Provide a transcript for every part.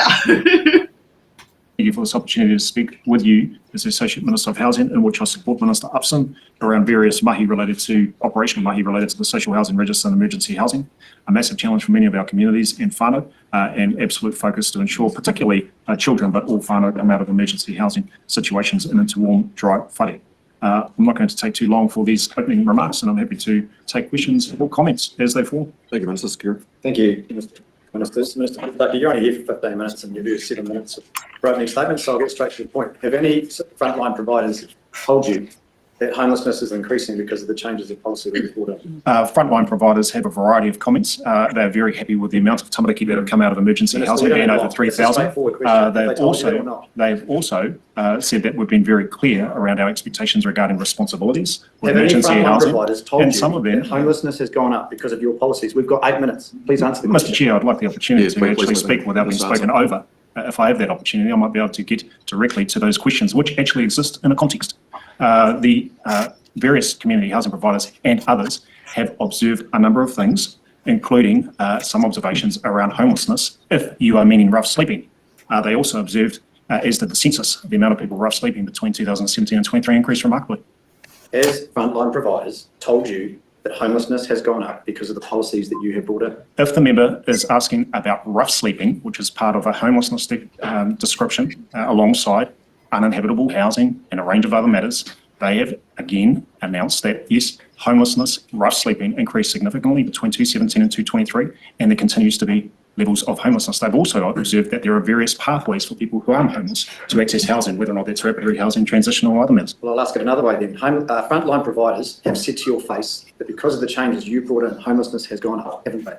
go. Thank you for this opportunity to speak with you as the Associate Minister of Housing, in which I support Minister Upson around various operational mahi related to the social housing register and emergency housing. A massive challenge for many of our communities and whānau, and absolute focus to ensure particularly children, but all whānau come out of emergency housing situations and into warm, dry whare. I'm not going to take too long for these opening remarks, and I'm happy to take questions or comments as they fall. Thank you, Minister Secure. Thank you, Ministers. Minister Potaka, you're only here for 15 minutes and you've used 7 minutes for opening statements, so I'll get straight to the point. Have any frontline providers told you that homelessness is increasing because of the changes of policy that we've brought in? Frontline providers have a variety of comments. They're very happy with the amount of tamariki that have come out of emergency housing, being over 3,000. They've also said that we've been very clear around our expectations regarding responsibilities with emergency housing. Providers told and you some of them, that homelessness has gone up because of your policies? We've got 8 minutes. Please answer the question. Mr. Chair, I'd like the opportunity to actually speak without being spoken over. If I have that opportunity, I might be able to get directly to those questions which actually exist in a context. The various community housing providers and others have observed a number of things, including some observations around homelessness, if you are meaning rough sleeping. They also observed, as did the census, the amount of people rough sleeping between 2017 and 23 increased remarkably. Has frontline providers told you that homelessness has gone up because of the policies that you have brought in? If the member is asking about rough sleeping, which is part of a homelessness description alongside uninhabitable housing and a range of other matters, they have again announced that yes, homelessness, rough sleeping increased significantly between 2017 and 2023, and there continues to be levels of homelessness. They've also observed that there are various pathways for people who are homeless to access housing, whether or not that's rapid rehousing, transitional or other matters. Well, I'll ask it another way then. Frontline providers have said to your face that because of the changes you brought in, homelessness has gone up, haven't they?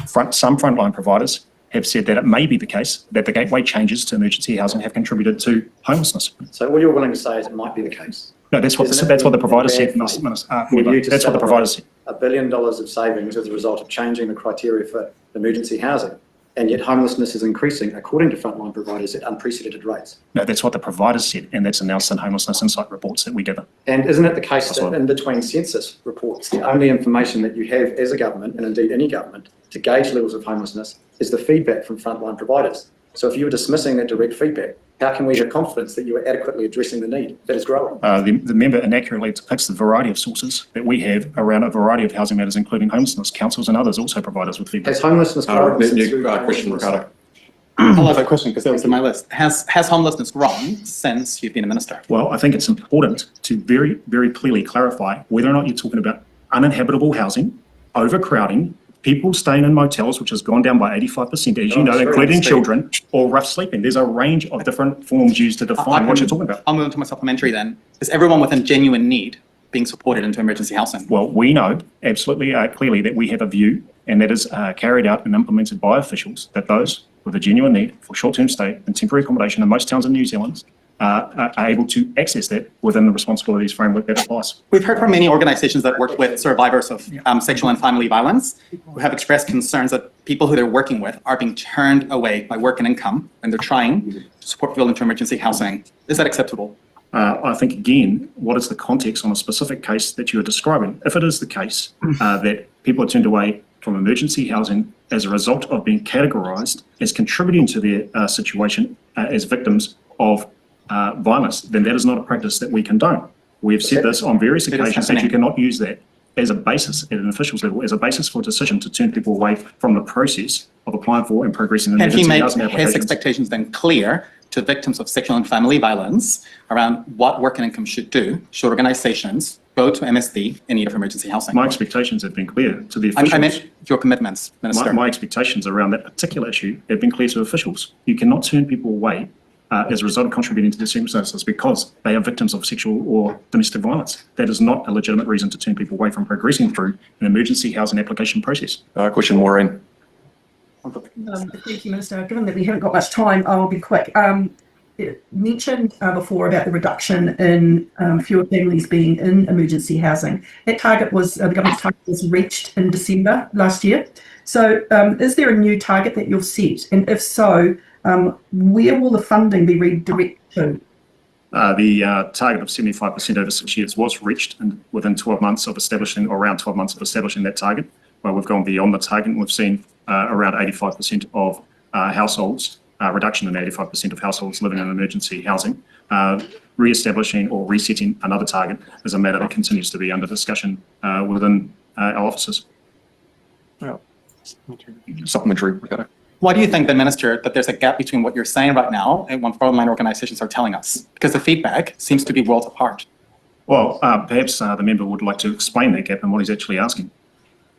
Some frontline providers have said that it may be the case that the gateway changes to emergency housing have contributed to homelessness. So all you're willing to say is it might be the case? No, that's what the provider said. That's what the provider said. $1 billion of savings as a result of changing the criteria for emergency housing, and yet homelessness is increasing, according to frontline providers, at unprecedented rates. No, that's what the providers said, and that's announced in homelessness insight reports that we gather. And isn't it the case that in between census reports, the only information that you have as a government, and indeed any government, to gauge levels of homelessness is the feedback from frontline providers? So if you were dismissing that direct feedback, how can we have confidence that you are adequately addressing the need that is growing? The member inaccurately depicts the variety of sources that we have around a variety of housing matters, including homelessness. Councils and others also provide us with feedback. Has homelessness grown? Question, Ricardo. I'll have a question because that was on my list. Has homelessness grown since you've been a minister? Well, I think it's important to very, very clearly clarify whether or not you're talking about uninhabitable housing, overcrowding, people staying in motels, which has gone down by 85%, as you know, including children, or rough sleeping. There's a range of different forms used to define what you're talking about. I'll move on to my supplementary then. Is everyone with a genuine need being supported into emergency housing? Well, we know absolutely clearly that we have a view, and that is carried out and implemented by officials, that those with a genuine need for short-term stay and temporary accommodation in most towns in New Zealand are able to access that within the responsibilities framework that applies. We've heard from many organisations that work with survivors of sexual and family violence who have expressed concerns that people who they're working with are being turned away by work and income when they're trying to support people into emergency housing. Is that acceptable? I think, again, what is the context on a specific case that you are describing? If it is the case that people are turned away from emergency housing as a result of being categorised as contributing to their situation as victims of violence, then that is not a practice that we condone. We have said this on various occasions that you cannot use that as a basis at an official's level, as a basis for a decision to turn people away from the process of applying for and progressing in emergency housing applications. Can he make his expectations then clear to victims of sexual and family violence around what work and income should do, should organisations go to MSD in need of emergency housing? My expectations have been clear to the officials. I meant your commitments, Minister. My expectations around that particular issue have been clear to officials. You cannot turn people away as a result of contributing to their circumstances because they are victims of sexual or domestic violence. That is not a legitimate reason to turn people away from progressing through an emergency housing application process. Question, Maureen. Thank you, Minister. Given that we haven't got much time, I'll be quick. It mentioned before about the reduction in fewer families being in emergency housing. That target was, the government's target was reached in December last year. So is there a new target that you've set? And if so, where will the funding be redirected to? The target of 75% over 6 years was reached within 12 months of establishing, or around 12 months of establishing that target. Well, we've gone beyond the target and we've seen around 85% of households reduction in 85% of households living in emergency housing, re-establishing or resetting another target is a matter that continues to be under discussion within our offices. Supplementary, Ricardo. Why do you think, then, Minister, that there's a gap between what you're saying right now and what frontline organisations are telling us? Because the feedback seems to be worlds apart. Well, perhaps the member would like to explain that gap and what he's actually asking.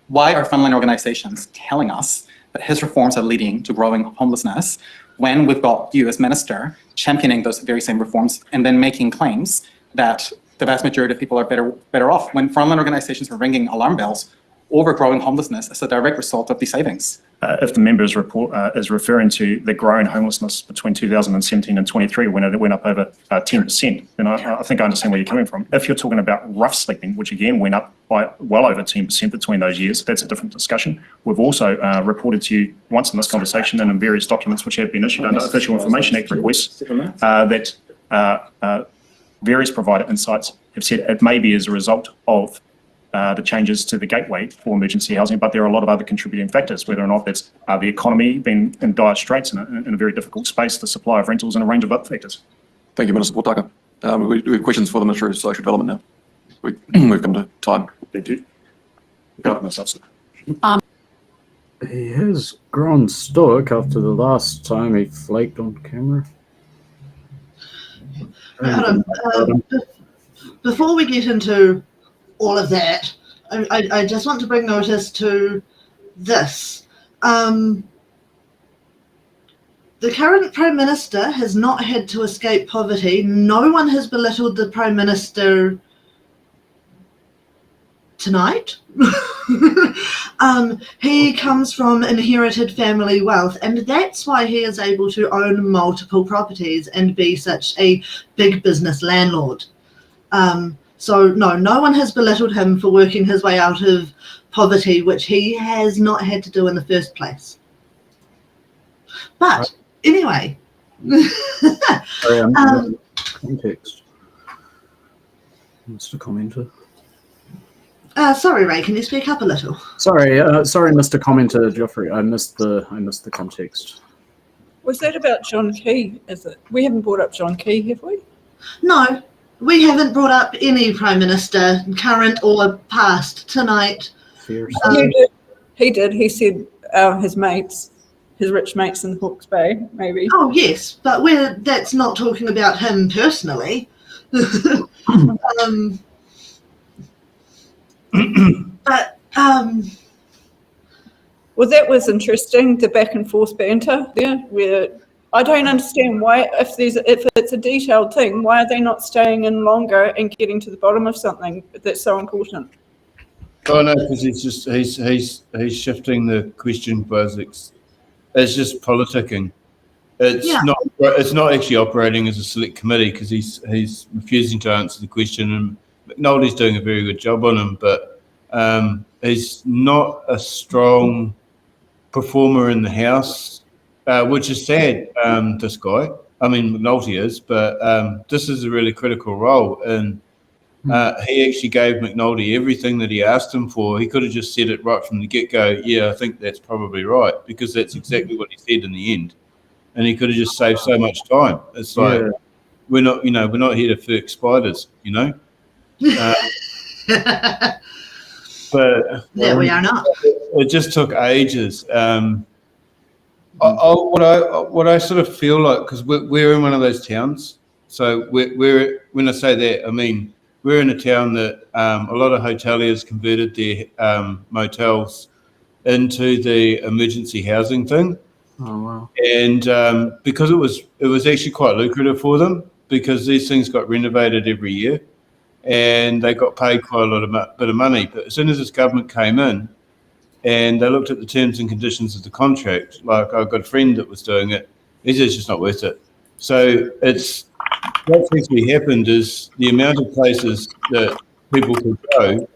Why are frontline organisations telling us that his reforms are leading to growing homelessness when we've got you as Minister championing those very same reforms and then making claims that the vast majority of people are better off, when frontline organisations are ringing alarm bells over growing homelessness as a direct result of these savings? If the member's report is referring to the growing homelessness between 2017 and 23, when it went up over 10%, then I think I understand where you're coming from. If you're talking about rough sleeping, which again went up by well over 10% between those years, that's a different discussion. We've also reported to you once in this conversation and in various documents which have been issued under Official Information Act requests that various provider insights have said it may be as a result of the changes to the gateway for emergency housing, but there are a lot of other contributing factors, whether or not that's the economy being in dire straits in a very difficult space, the supply of rentals, and a range of other factors. Thank you, Minister Potaka. We have questions for the Minister of Social Development now. We've come to time. Thank you. He has grown stoic after the last time he flaked on camera. Before we get into all of that, I just want to bring notice to this. The current Prime Minister has not had to escape poverty. No one has belittled the Prime Minister tonight. He comes from inherited family wealth, and that's why he is able to own multiple properties and be such a big business landlord. So no one has belittled him for working his way out of poverty, which he has not had to do in the first place. But anyway, Sorry, I'm context. Mr. Commenter. sorry, Ray, can you speak up a little? Sorry, Mr. Commenter, Geoffrey. I missed the context. Was that about John Kaye, is it? We haven't brought up John Kaye, have we? No, we haven't brought up any Prime Minister, current or past, tonight. Fierce. He did. He said his mates, his rich mates in Hawke's Bay, maybe. Oh, yes, but that's not talking about him personally. But Well, that was interesting, the back and forth banter there, where I don't understand why, if it's a detailed thing, why are they not staying in longer and getting to the bottom of something that's so important? Oh no, because he's shifting the question, Buzz. It's just politicking. It's not actually operating as a select committee because he's refusing to answer the question, and McNulty's doing a very good job on him, but he's not a strong performer in the House, which is sad. This guy, I mean McNulty is, but this is a really critical role, and he actually gave McNulty everything that he asked him for. He could have just said it right from the get-go. Yeah, I think that's probably right, because that's exactly what he said in the end. And he could have just saved so much time. It's like, we're not here to furk spiders, But we are not. It just took ages. What I sort of feel like, because we're in one of those towns, so we're when I say that, I mean we're in a town that a lot of hoteliers converted their motels into the emergency housing thing. Oh wow! And because it was actually quite lucrative for them, because these things got renovated every year, and they got paid quite a lot of bit of money. But as soon as this government came in, and they looked at the terms and conditions of the contract, like I've got a friend that was doing it, he said it's just not worth it. So what's actually happened is the amount of places that people could go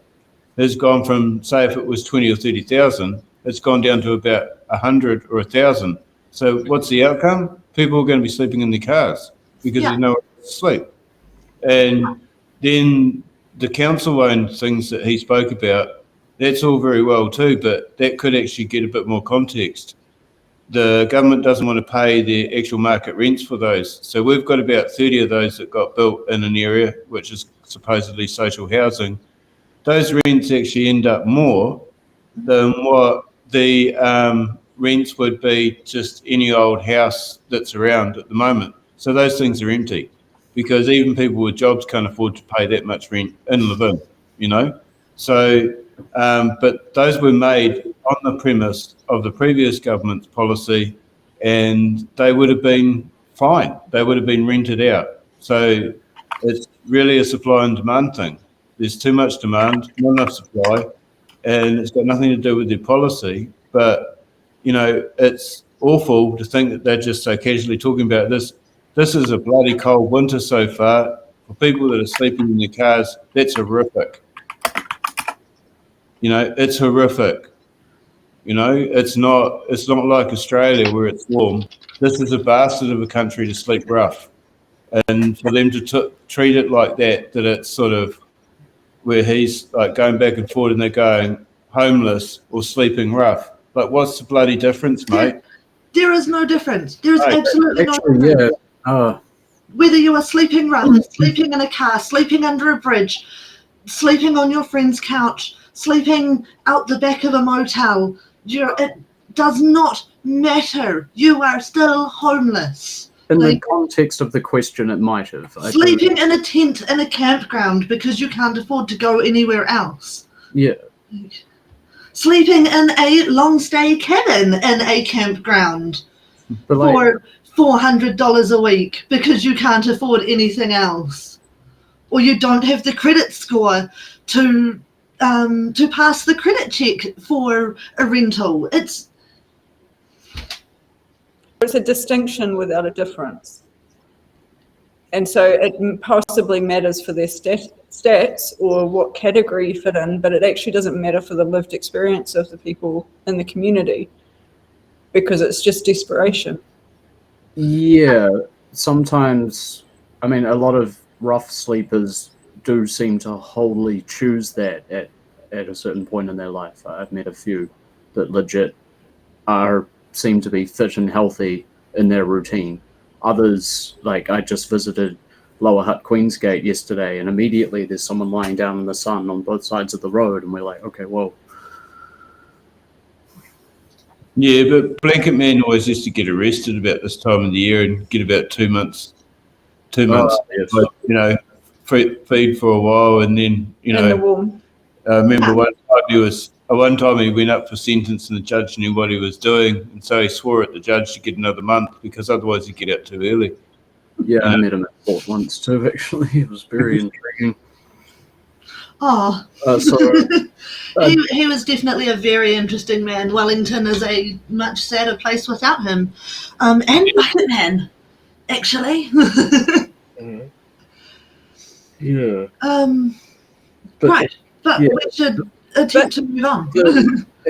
has gone from, say, if it was 20 or 30,000, it's gone down to about 100 or 1,000. So what's the outcome? People are going to be sleeping in their cars because there's nowhere to sleep. And then the council-owned things that he spoke about, that's all very well too, but that could actually get a bit more context. the government doesn't want to pay the actual market rents for those. So we've got about 30 of those that got built in an area which is supposedly social housing. Those rents actually end up more than what the rents would be just any old house that's around at the moment. So those things are empty because even people with jobs can't afford to pay that much rent in Levin, you know. So, but those were made on the premise of the previous government's policy, and they would have been fine. They would have been rented out. So it's really a supply and demand thing. There's too much demand, not enough supply, and it's got nothing to do with their policy. But, you know, it's awful to think that they're just so casually talking about this. This is a bloody cold winter so far. For people that are sleeping in their cars, that's horrific. You know, it's horrific. You know, it's not like Australia where it's warm. This is a bastard of a country to sleep rough. And for them to treat it like that it's sort of where he's like going back and forth and they're going homeless or sleeping rough. Like, what's the bloody difference, mate? There is no difference. There is absolutely no Actually, difference. yeah. Whether you are sleeping rough, sleeping in a car, sleeping under a bridge, sleeping on your friend's couch, sleeping out the back of a motel, it does not matter. You are still homeless. In the context of the question, it might have. Sleeping in a tent in a campground because you can't afford to go anywhere else. Yeah. Sleeping in a long stay cabin in a campground for $400 a week because you can't afford anything else, or you don't have the credit score to pass the credit check for a rental. It's a distinction without a difference. And so it possibly matters for their stats or what category you fit in, but it actually doesn't matter for the lived experience of the people in the community because it's just desperation. Yeah, sometimes, I mean, a lot of rough sleepers do seem to wholly choose that at a certain point in their life. I've met a few that legit seem to be fit and healthy in their routine. Others, like I just visited Lower Hutt Queensgate yesterday, and immediately there's someone lying down in the sun on both sides of the road, and we're like, okay, whoa. Yeah, but Blanket Man always used to get arrested about this time of the year and get about 2 months, Yes. like, you know, feed for a while, and then, you know, In the warm. I remember one time he went up for sentence and the judge knew what he was doing, and so he swore at the judge to get another month because otherwise he'd get out too early. Yeah, I met him at court once too, actually. It was very intriguing. Oh, So he was definitely a very interesting man. Wellington is a much sadder place without him. And Bucket Man, actually. yeah. Right, but yeah. we should attempt to move on.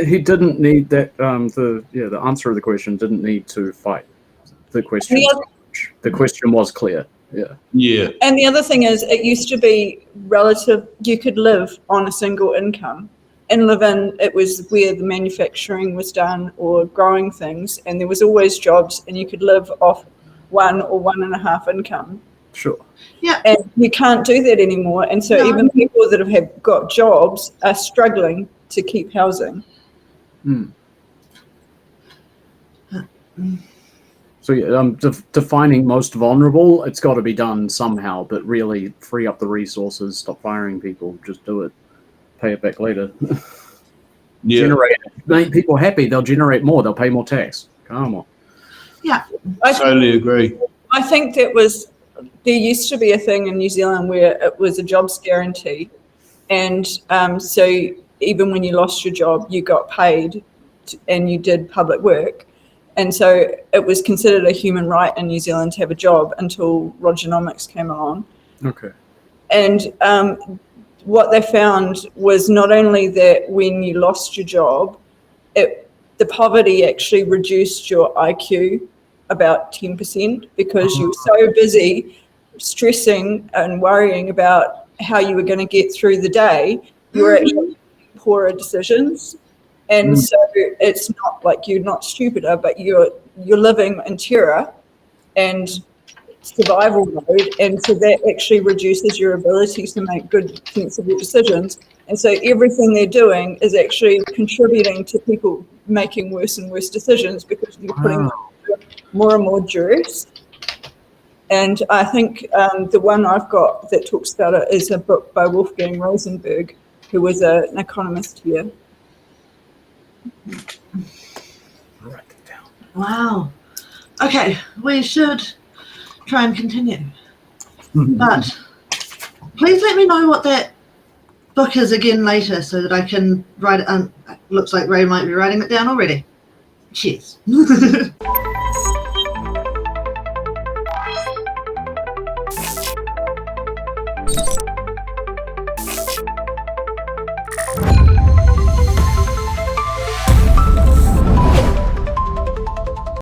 He didn't need that. The answer of the question didn't need to fight. The question was clear. Yeah. Yeah. And the other thing is, it used to be relative, you could live on a single income. In Levin, it was where the manufacturing was done or growing things, and there was always jobs, and you could live off 1 or 1.5 income. Sure. Yeah. And you can't do that anymore. And so even people that have got jobs are struggling to keep housing. So yeah, defining most vulnerable, it's got to be done somehow, but really free up the resources, stop firing people, just do it, pay it back later. Yeah. Make people happy, they'll generate more, they'll pay more tax. Come on. Yeah. I totally agree. I think there used to be a thing in New Zealand where it was a jobs guarantee. And so even when you lost your job, you got paid and you did public work. And so it was considered a human right in New Zealand to have a job until Rogernomics came along. Okay. And what they found was not only that when you lost your job, the poverty actually reduced your IQ about 10% because you were so busy stressing and worrying about how you were going to get through the day, you were making poorer decisions. And so it's not like you're not stupider, but you're living in terror and survival mode, and so that actually reduces your ability to make good, sensible decisions. And so everything they're doing is actually contributing to people making worse and worse decisions because you're putting more and more duress. And I think the one I've got that talks about it is a book by Wolfgang Rosenberg, who was an economist here. Write it down. Wow. Okay, we should try and continue. But please let me know what that book is again later so that I can write it. Looks like Ray might be writing it down already. Cheers.